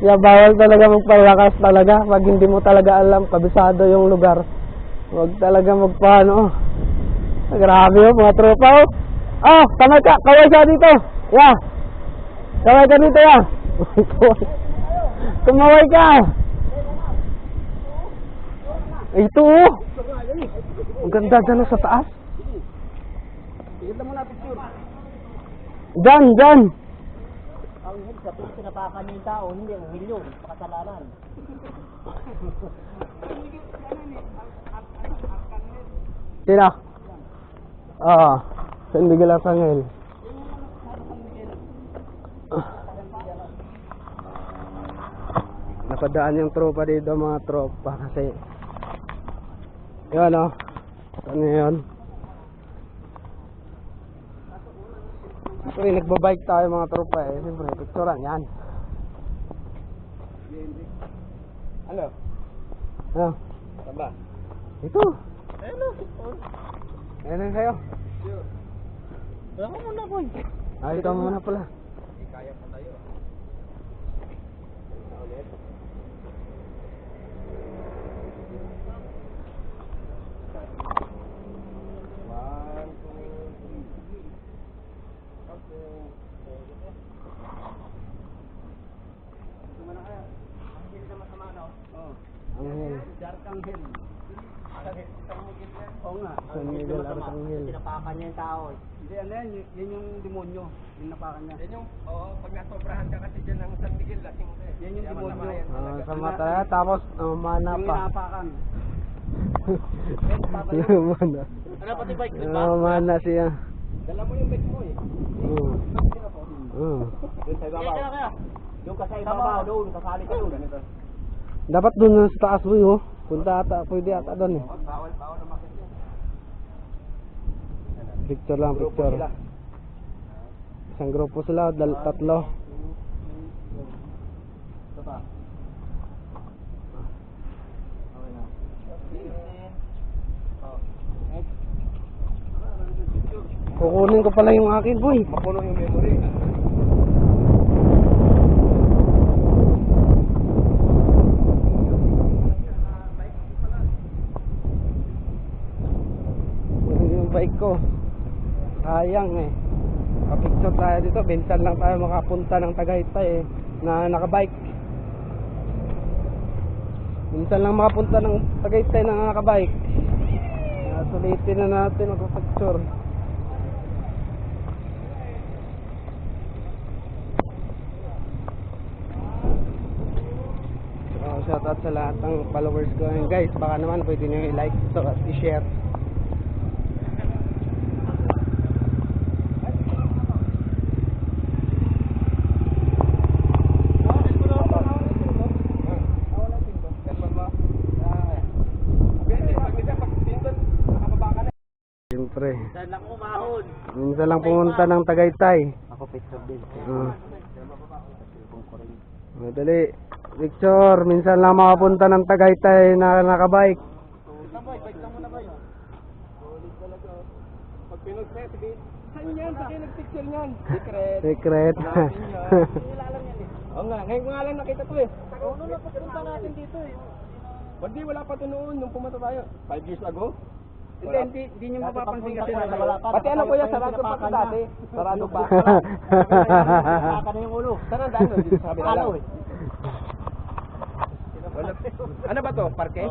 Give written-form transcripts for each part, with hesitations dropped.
Yeah, bawal talaga magpalakas talaga pag hindi mo talaga alam, kabisado yung lugar. Huwag talaga magpaano. Grabe oh, mga tropa oh. Ah, kamay ka dito. Yeah. Kamay ka dito ya. Kumaway ka. Ito oh. Ang ganda dyan sa taas. Tignan mo na picture. Dyan. Ang hil sa picture sinapakan yung tao, hindi ang hil yun, pakasalanan. Sino? Oo. San Miguel Arcangel. Napadaan yung tropa dito mga tropa kasi yun o. Ano yun? Siyempre nagbabike tayo mga tropa eh. Siyempre picturean yan. Ano? Ano? Saan ba? Ito. Ano? Ayan lang kayo. Wala ko muna boy. Ah, ikaw muna pala. Kaya pa tayo. Ulit. Anghel. Arcangel. Oo nga. San Miguel Arcangel. Sinapakan niya yung tao. Hindi, ano yan? Yan yung demonyo. Yung napakan niya. Yan yung, pag nasobrahan ka kasi dyan ng San Miguel, lasing ka eh. Yan yung demonyo. Sa mata tapos mana Yung pa. inapakan. Yung mana. Ano pati bike trip ba? Mana siya. Dala mo yung bike mo eh. Oo. Doon sa ibabaw. Kaya. Yung kasay ibabaw doon, kasali ka doon. Dapat doon sa taas boy oh. Punta ata, pwede ata doon eh. Bawal na makit yan. Picture lang, picture. Isang grupo sila, tatlo. Ito pa. Okay na. Kukunin ko pala yung akin boy. Mapuno yung memory. Yung bike ko. Sayang eh. Kapicture tayo dito, minsan lang tayo makapunta ng Tagaytay eh, na nakabike. Minsan lang makapunta ng Tagaytay na nakabike. Sulitin na natin magpapicture. Shoutout sa lahat ng followers ko. And guys, baka naman pwede nyo i-like ito at i-share. Siyempre, Saan lang umahon? minsan lang pumunta ng Tagaytay. Ako picture din. Madali. Picture, minsan lang makapunta ng Tagaytay na nakabike. Bike lang muna boy. Solid talaga. Pag pinag-set, saan yan? Saan kayo nag-picture niyan? Secret. Secret. Ilalam yan eh. Oo nga, ngayon ko nga lang nakita to eh. Ano na pagpunta natin dito eh? Hindi, wala pa to noon nung pumunta tayo. 5 years ago? Hindi nyo mapapansin kasi wala pa. Pati ano kuya, sarado pa ito dati. Sarado pa. Saka na yung ulo. Saan ang daan doon? Dito sa kabila lang. Halo eh. Ano ba to? Parke?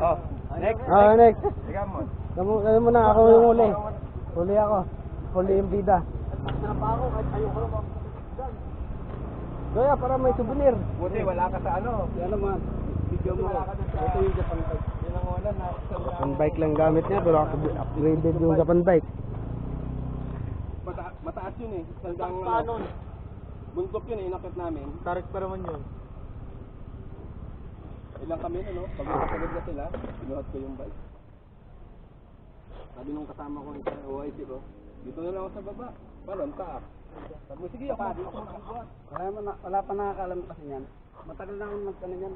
Oh, next. Next. Ikaw mo. Kamu mo na, ako yung huli. Huli ako. Huli yung bida. Napa ako kahit ayoko lang ako. Kaya para may souvenir. Buti, wala ka sa ano. Yan naman. Video mo. Ito yung Japan bike. Yun ang wala na. Japan bike lang gamit niya pero upgraded yung Japan bike. Mataas yun eh. Sandang Paano? bundok yun eh, inakit namin. Tarik pa naman yun. Ilang kami ano, pagod na sila, pinuhat ko yung bike. Sabi nung kasama ko sa OIC ko, dito na lang ako sa baba. Paano, ang taas. Sabi mo, sige ako, dito ako magbubuhat. Wala pa nakakalam kasi yan. Matagal na akong nagkano yan.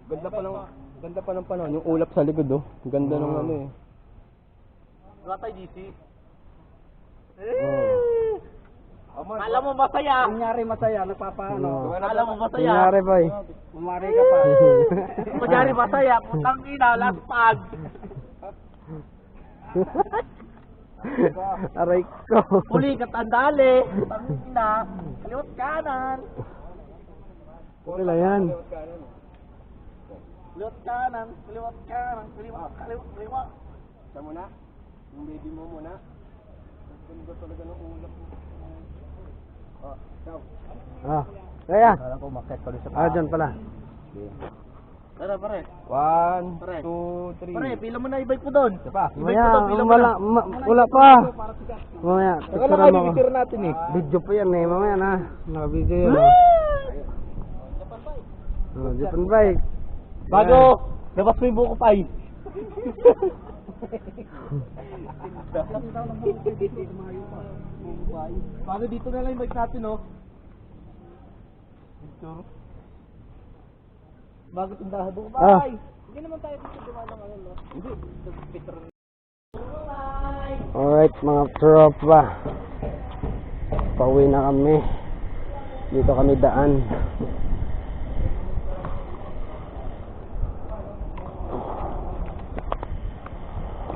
Ganda pa ng panahon, yung ulap sa likod oh. Ganda ng ano eh. Wala tayo DC. Oh. Aman, Kala Alam mo masaya. Kunyari masaya, nagpapaano. Alam mo masaya. Kunyari boy. Umari ka pa. Kunyari masaya. Putang ina, laspag. Aray ko. Uli ka tandali. Putang ina. Kaliwat kanan. Wala yan. Kaliwat kanan. Kaliwat kanan. Kaliwat. Siya muna. Yung baby mo muna. Ganda talaga ng ulap mo. Oh, ciao. Ah, kaya. Kala ko makit ko sa Ah, dyan pala. Tara pare. 1, Pare. 2, 3. Pare, pila mo na i-bike mo doon. Isa pa. I-bike mo doon, pila mo Wala, na. wala pa. Mamaya, Saka picture lang mo. kayo picture natin eh. Video pa yan eh, mamaya na. Naka-video yun. Oh, Japan bike. Bago, labas mo yung buko pa Bago dito na lang yung bike natin, oh. Picture. Bago tindahan buko pa Ah. Hindi naman tayo dito dumalang ano, no? Hindi. Picture. Alright mga tropa. Pauwi na kami. Dito kami daan.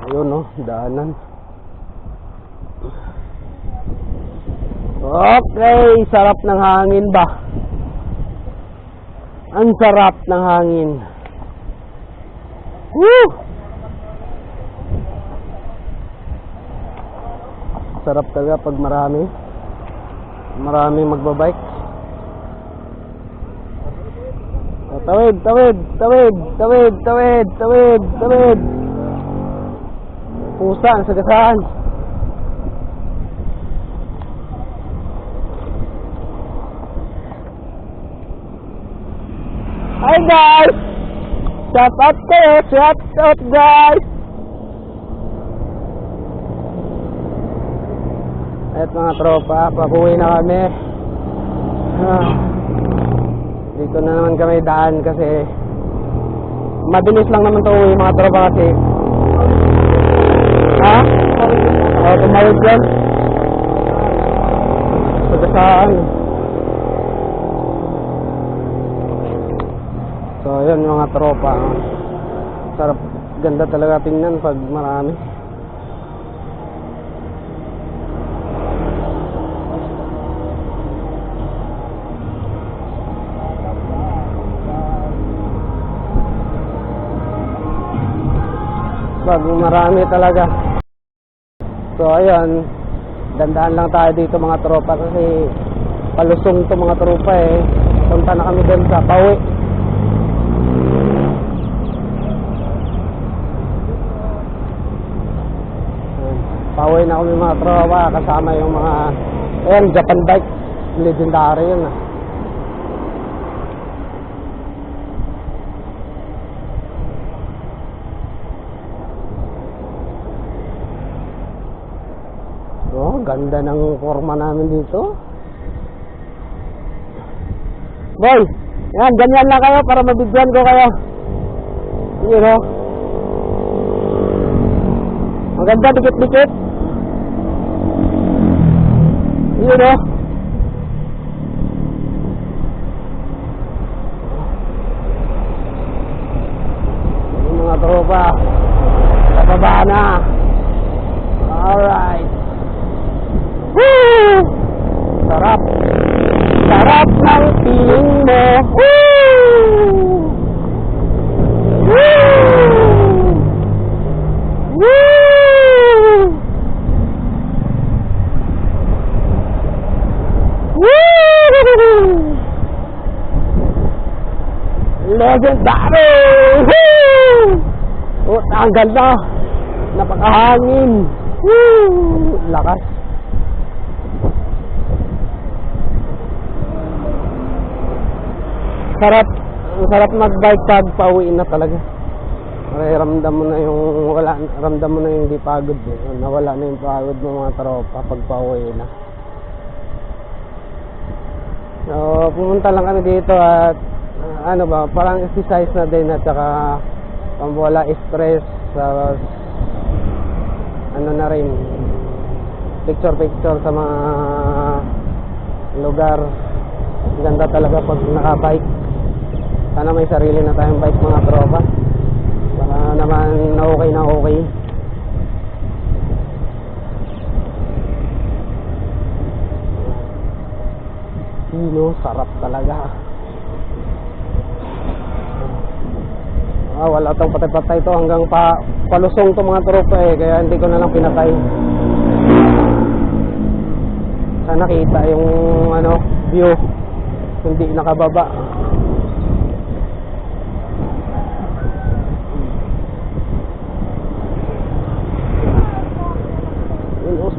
Ayun no, daanan. Okay, sarap ng hangin ba? Ang sarap ng hangin. Woo! Sarap talaga pag maraming magbabike. Oh, tawid, tawid, tawid, tawid, tawid, tawid, tawid. Pusa, nasagasaan. Hi guys! Shout out kayo! Shout out guys! At mga tropa, papuwi na kami. Dito na naman kami daan kasi mabilis lang naman ito uwi mga tropa kasi tumawid yan sagasaan. So yun mga tropa, sarap, ganda talaga tingnan pag marami. Pag marami talaga. So ayun, dandaan lang tayo dito mga tropa kasi palusong to mga tropa eh. Punta na kami doon sa pauwi. Pauwi na kami mga tropa kasama yung mga Japan bike, legendary yun ah. Oh, ganda ng forma namin dito. Boy, yan, ganyan lang kayo para mabigyan ko kayo. Yun o. Maganda, dikit-dikit. Yun o. Yung mga tropa. Kapaba na. Alright. Woo! Sarap. Sarap ng feeling mo. Woo! Woo! Woo! Woo! Legendary! Woo! Oh, ang ganda. Napakahangin. Woo! Lakas. Sarap, ang sarap mag-bike pag pauwi na talaga. Ramdam mo na yung ramdam mo na yung di pagod eh. Nawala na yung pagod ng mga tropa pag pauwi na. So, pumunta lang kami dito at ano ba, parang exercise na din at saka pamwala stress sa ano na rin, picture sa mga lugar. Ganda talaga pag nakabike. Sana may sarili na tayong bike mga tropa. Baka naman na okay na okay. Sarap talaga. Wala tong patay-patay to hanggang palusong to mga tropa kaya hindi ko na lang pinatay. Sana kita yung view, hindi nakababa.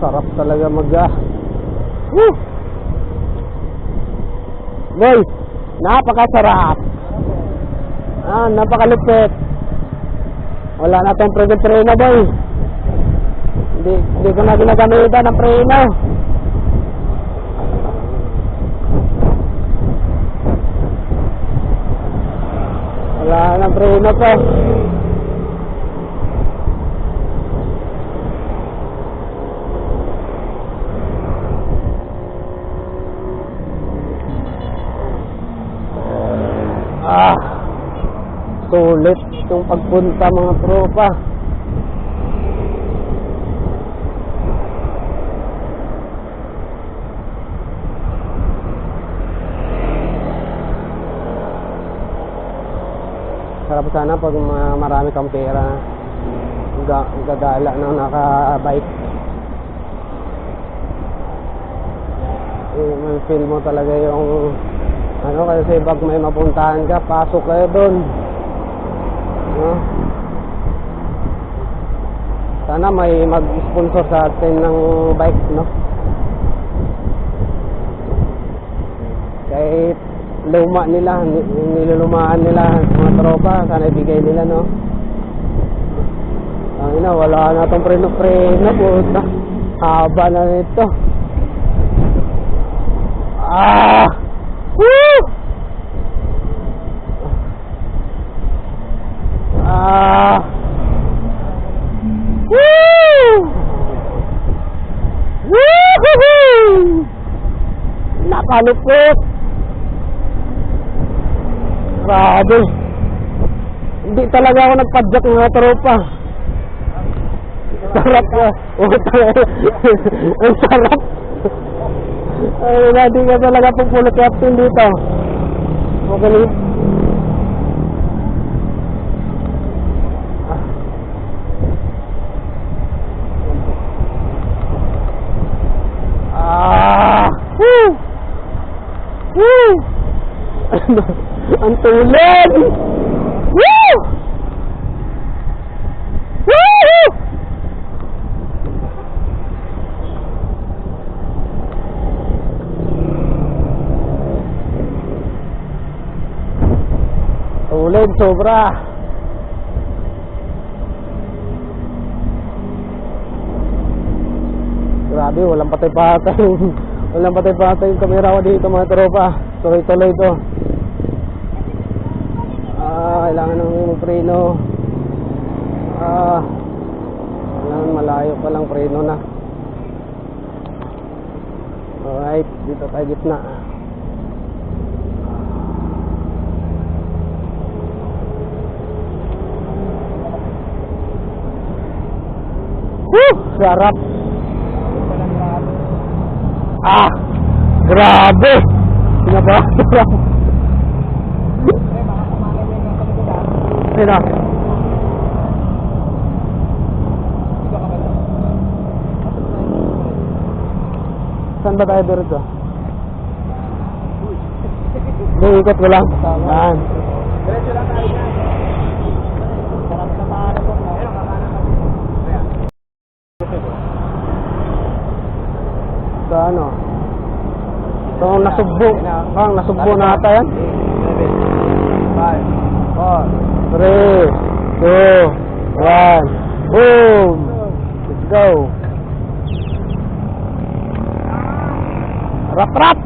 Sarap talaga Woo! Boy, napakasarap. Napakalupit. Wala na tong preno boy. Hindi ko na ginagamitan ng preno. Wala nang preno pa. Sulit itong pagpunta mga tropa. Sarap sana pag marami kang pera, gagala ng naka-bike. May feel mo talaga yung kasi pag may mapuntahan ka, pasok kayo doon. Sana may mag-sponsor sa atin ng bike, kahit luma nila, nilulumaan nila mga tropa, sana ibigay nila, wala na itong preno, puta, haba na nito. Woo! Woo! Woo! Nakalupit. Grabe. Hindi talaga ako nagpadyak ng mga tropa. Sarap ka. Ang sarap. Hindi ka talaga pupulot captain dito. Okay. Woo! Woo! Ang tulad! Woo! Woo! Tulad sobra. Grabe, walang patay-patay. Walang patay-patay yung kamera ko dito mga tropa. Tuloy-tuloy to. Kailangan ng preno. Kailangan malayo pa lang preno na. Alright, dito tayo gitna. Sarap. Grabe. Sinabasarap. Sino? Saan ba tayo dito? Iikot ko lang. Saan? Diretso lang tayo na. Sarap na paano po. Sa ano? Ito nasubbo. Nasubbo na ata yan. 5, 4, 3, 2, 1. Boom! Let's go! Rap-rap!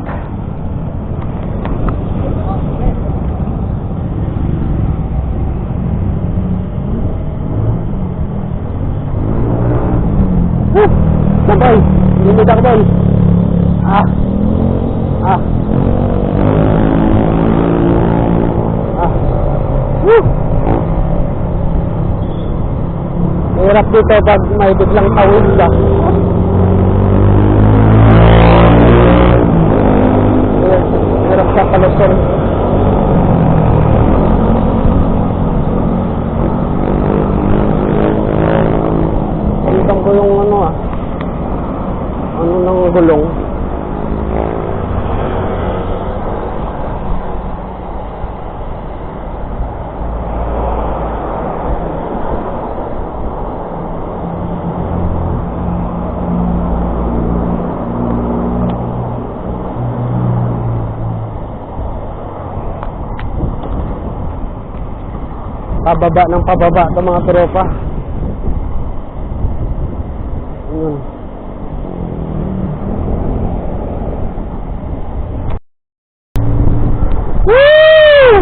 Boy! Limit ako boy! Mahirap dito pag may biglang tawid ka. Hirap sa palusong. Palitan ko yung ano ng gulong. Pababa ng pababa ito mga tropa. Yun. Woo!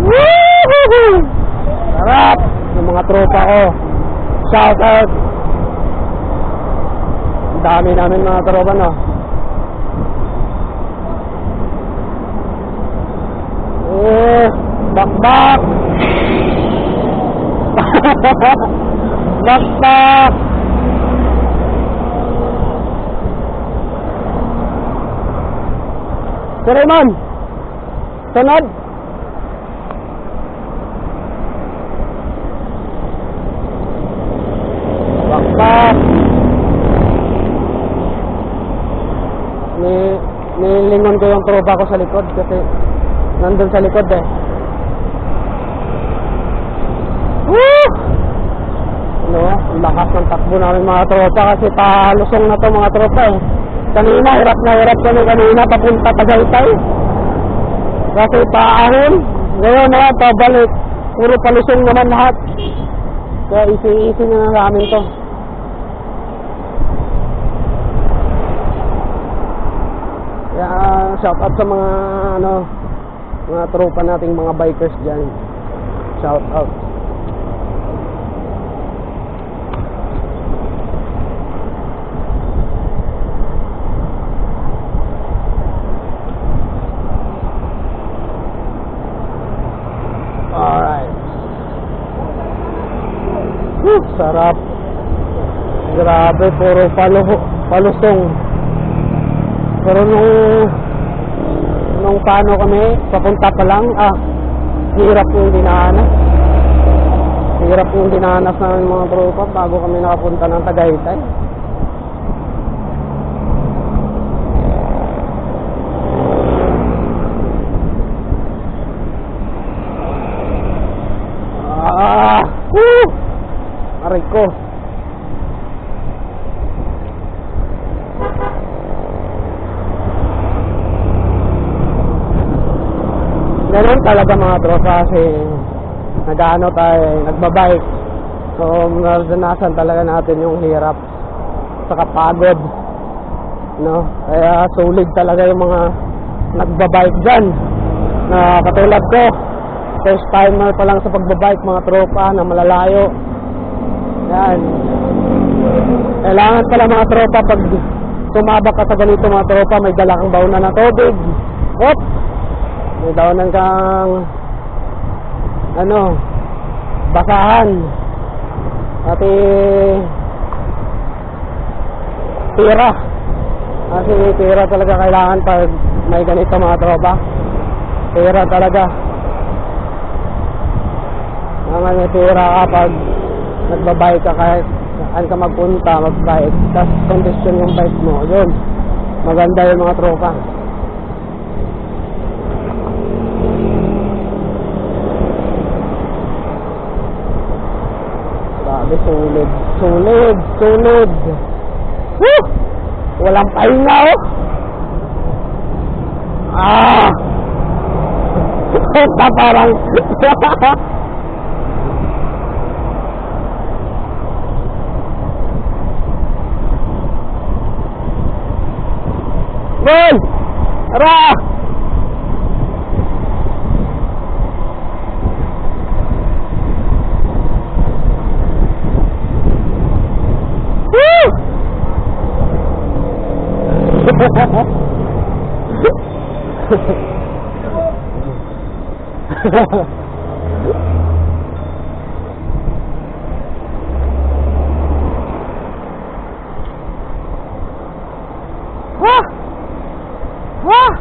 Woo! Sarap ng mga tropa ko. Shout out. Ang dami namin mga tropa, no? Bakbak! Bakbak! Si Raymond! Sunod! Bakbak! Nilingon ko yung tropa ko sa likod kasi nandun sa likod eh. Woo! Ano, lakas ng takbo namin mga tropa kasi palusong na to mga tropa eh. Kanina, hirap na hirap kami kanina papunta Tagaytay. Kasi paahon. Ngayon na, pabalik. Puro palusong naman lahat. Kaya easy na namin to. Kaya shout out sa mga mga tropa nating mga bikers dyan. Shout out. Alright. Sarap. Grabe, puro palusong. Pero nung paano kami, papunta pa lang, hirap yung dinanas. Hirap yung dinanas namin mga tropa bago kami nakapunta ng Tagaytay. Aray ko. Ganun talaga mga tropa kasi nagbabike. So naranasan talaga natin yung hirap saka pagod, no? Kaya solid talaga yung mga nagbabike dyan na katulad ko. First timer pa lang sa pagbabike mga tropa na malalayo. Yan. Kailangan pala mga tropa pag sumabak ka sa ganito mga tropa, may dala kang baunan na tubig. Hop! May baunan kang basahan. Pati tira. Kasi tira talaga kailangan pag may ganito mga tropa. Tira talaga. May tira ka pag nagbabike ka kahit saan ka magpunta, magbike. Tapos kondisyon yung bike mo. Yun. Maganda yung mga tropa. Sabi, solid. Woo! Walang pahinga, oh! Parang Boy! Tara! Woo! Ah! Ah!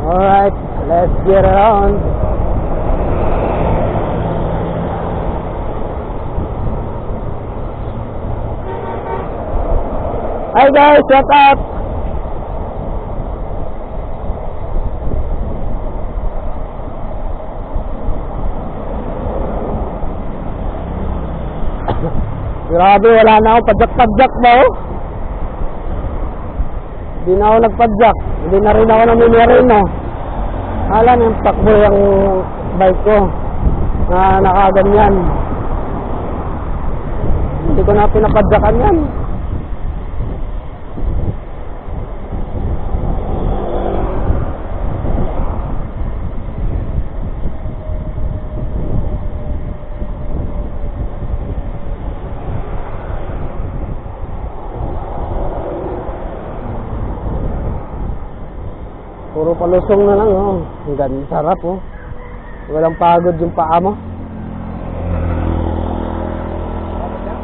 Alright, let's get it on. Hi guys, what's up? Grabe, wala na ako padjak-padjak ba oh? Hindi na ako nagpadjak. Hindi na rin ako namimirin oh. Alam yung takbo yung bike ko na nakaganyan. Hindi ko na pinapadjakan yan. Puro palusong na lang oh. Ang ganda, sarap oh. Walang pagod yung paa mo.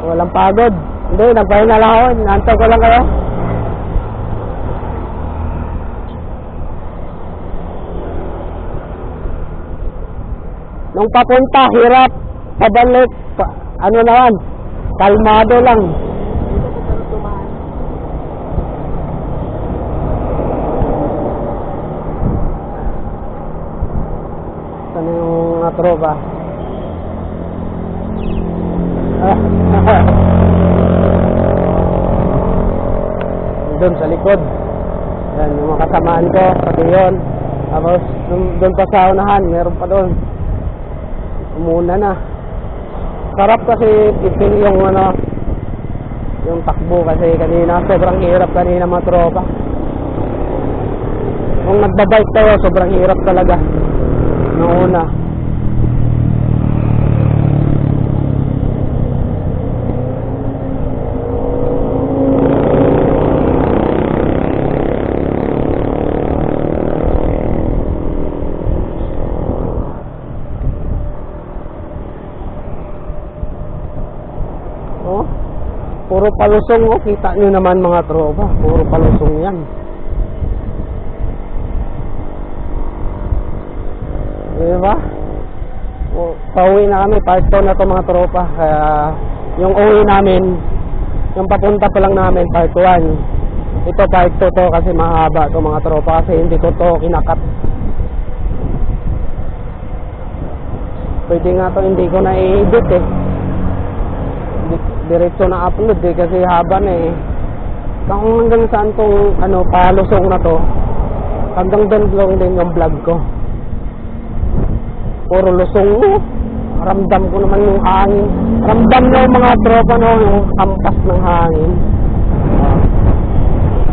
Walang pagod. Hindi, nagpahinga lang ako. Naantay ko lang kayo. Nung papunta, hirap. Pabalik. Ano naman? Kalmado lang. Ano yung mga tropa? Doon sa likod. Yan, yung mga kasamaan ko, pati yun. Tapos, doon pa sa unahan, meron pa doon. Umuna na. Sarap kasi ipil yung ano, yung takbo kasi kanina, sobrang hirap kanina mga tropa. Kung nagbabike tayo, sobrang hirap talaga. Noong una. Oh, puro palusong oh. Kita nyo naman mga tropa. Puro palusong yan. Diba? Pauwi na kami, part 2 na to mga tropa. Kaya yung uwi namin, yung papunta pa lang namin, part 1. Ito part 2 to kasi mahaba to mga tropa. Kasi hindi ko to kinakat. Pwede nga to, hindi ko na i-edit eh. Diretso na upload eh kasi haba na eh. Kung hanggang saan tong ano, palusong na to, hanggang doon lang din yung vlog ko. Puro lusong mo. Ramdam ko naman yung hangin. Ramdam na yung mga tropa no, yung ampas ng hangin.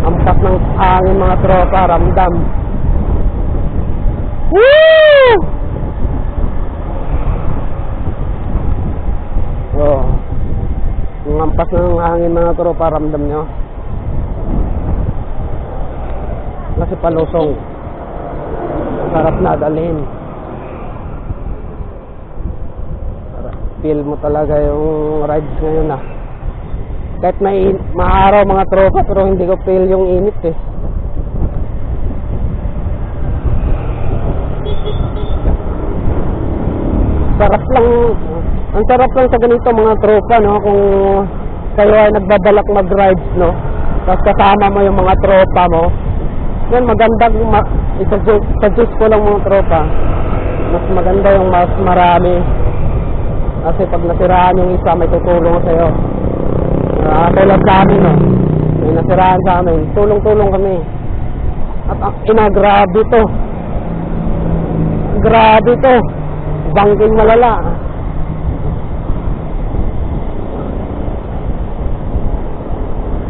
Ampas ng hangin mga tropa, ramdam. Woo! Oh. Yung ampas ng hangin mga tropa, ramdam nyo. Kasi palusong. Sarap na dalhin. Feel mo talaga yung rides ngayon ah. Kahit may maaraw mga tropa pero hindi ko feel yung init eh. Sarap lang. Ang sarap lang sa ganito mga tropa no. Kung kayo ay nagbabalak mag-rides no, tapos kasama mo yung mga tropa mo, yan maganda. Suggest ko lang mga tropa, mas maganda yung mas marami. Kasi pag nasiraan yung isa, may tutulong sa'yo. Tulad sa amin, no? May nasiraan sa amin. Tulong-tulong kami. At grabe to. Grabe to. Bangking malala.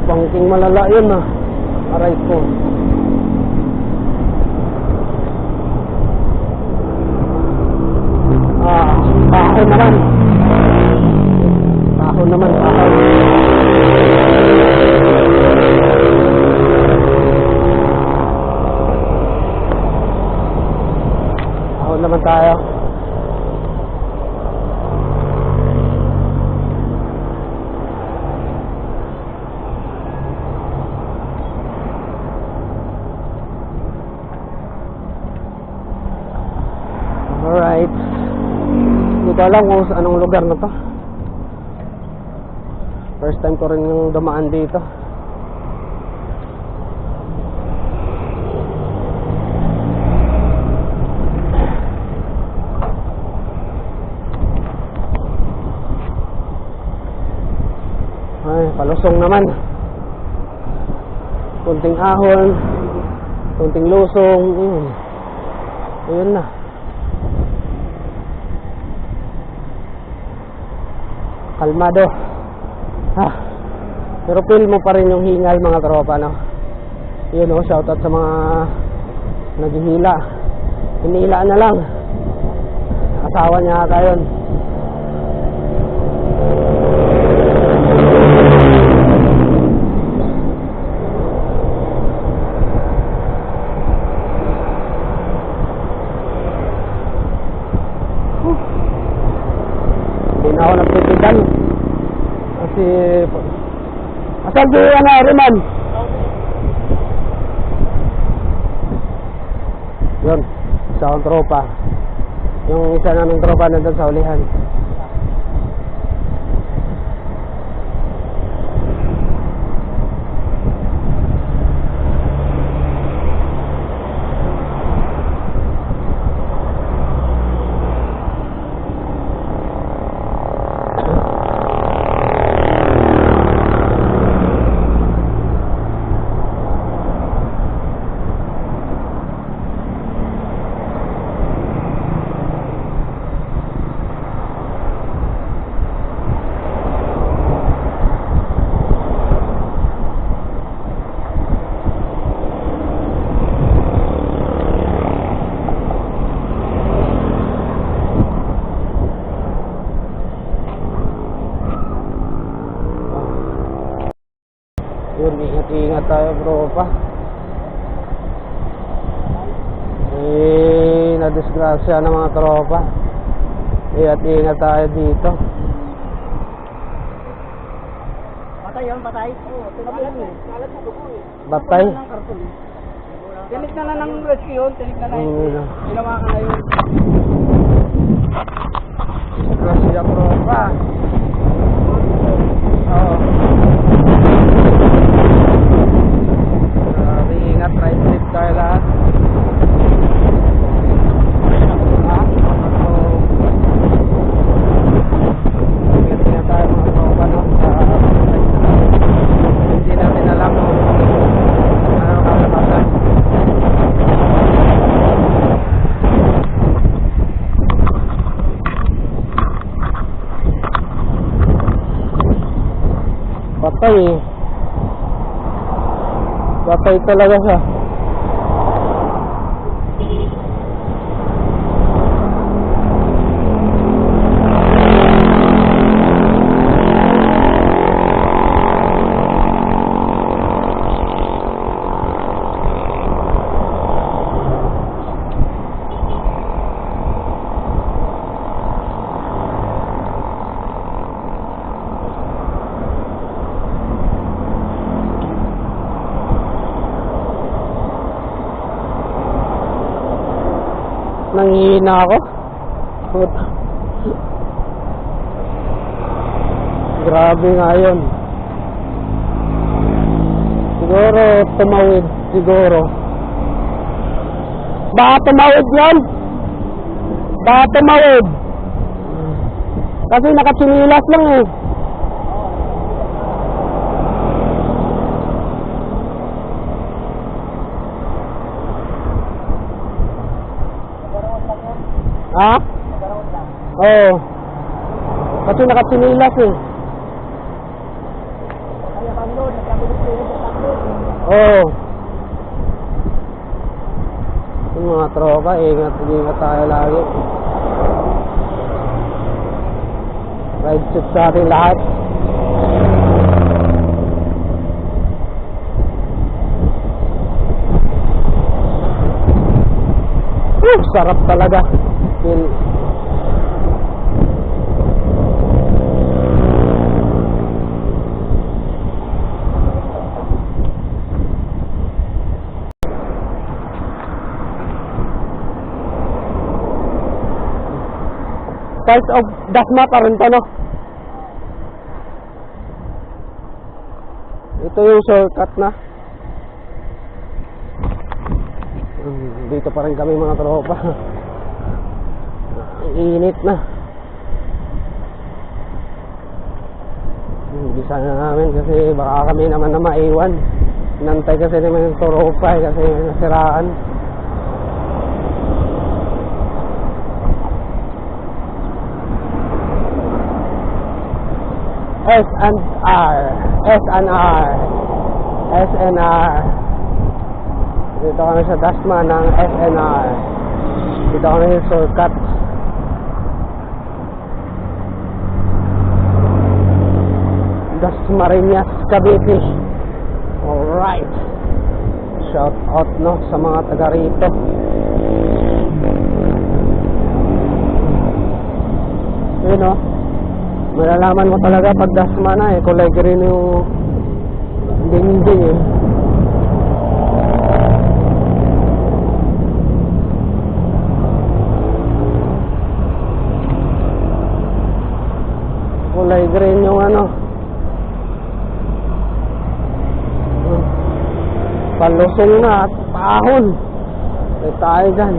Bangking malala yun, ah. Aray ko. Baho naman. Baho naman, baho. ko alam kung sa anong lugar na to. First time ko rin yung dumaan dito. Ay, palusong naman. Kunting ahon, kunting lusong. Ayun na. Kalmado. Pero feel mo pa rin yung hingal mga tropa, no? Yun o, shoutout sa mga naghihila. Hinila na lang. Asawa niya ata yun. Hindi na ako nagtitigan. Kasi asal di Riman. Yun, isa akong tropa. Yung isa naming tropa nandun sa ulihan. Yun, ingat-ingat tayo bro pa. Nadisgrasya ng mga tropa. Ingat-ingat tayo dito. Patay yun, patay. Oo, tinabuhan mo. Kalat sa dugo eh. Batay. Tinik na lang ng rescue yun, tinik na lang yun. Ginawa ka na yun. Disgrasya tropa. Oo. Ingat, right trip tayo lahat. Ingat tayo mga tropa, no? Hindi natin alam kung ano kalabasan. Patay eh. Patay talaga siya. Nanghihina ako. Grabe nga yun. Siguro tumawid. Siguro. Baka tumawid yun. Baka tumawid. Kasi nakatsinilas lang eh. Ha? Oo. Kasi nakatsinilas eh. Kaya panglo, nagkabilis ko yun sa takbo. Oo. Yung mga tropa, ingat tayo lagi. Ride ship sa ating lahat. Sarap talaga. Feel. Part of Dasma pa rin to, no? Ito yung shortcut na. Dito pa rin kami mga tropa. Init na. Bisa na namin kasi baka kami naman na maiwan. Nantay kasi naman yung tropa kasi nasiraan. SNR. Dito kami sa Dasma ng SNR. Dito kami sa shortcut. Dasmariñas, Cavite. Alright. Shout out, no, sa mga taga rito. Yun, no. Malalaman mo talaga pag Dasma na eh. Kulay green yung dingding eh. Kulay green yung ano. Palusong na at pahon. May tayo dyan.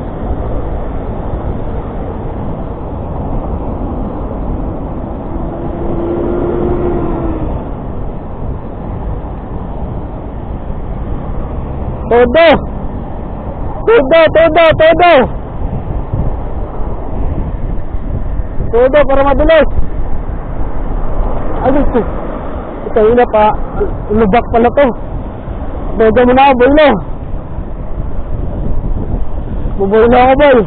Todo! Todo para mabilis. Ay, ito yun na pa. Lubak pala to. Beda mo na ako, boy, no? Buboy na ako, boy.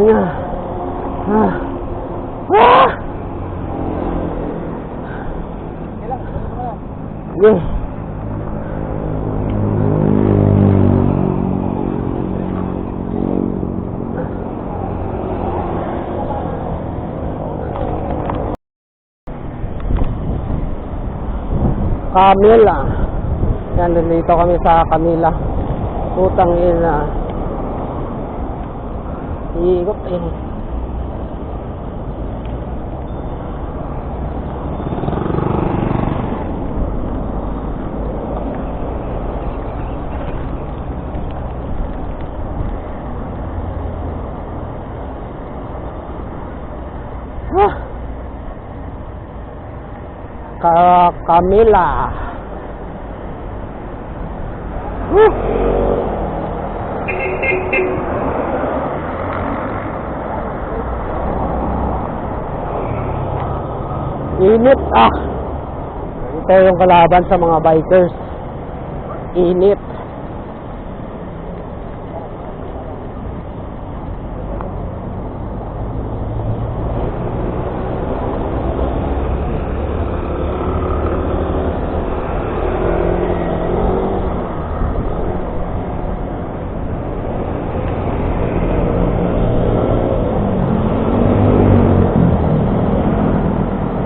Yeah. Camila. Yan, dito kami sa Camila. Putang ina. Iikot eh. Camila. Init ah. Ito yung kalaban sa mga bikers. Init.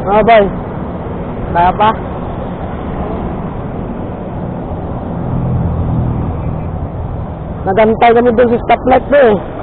Oh boy, kaya pa? Nagantay kami doon sa stoplight doon eh.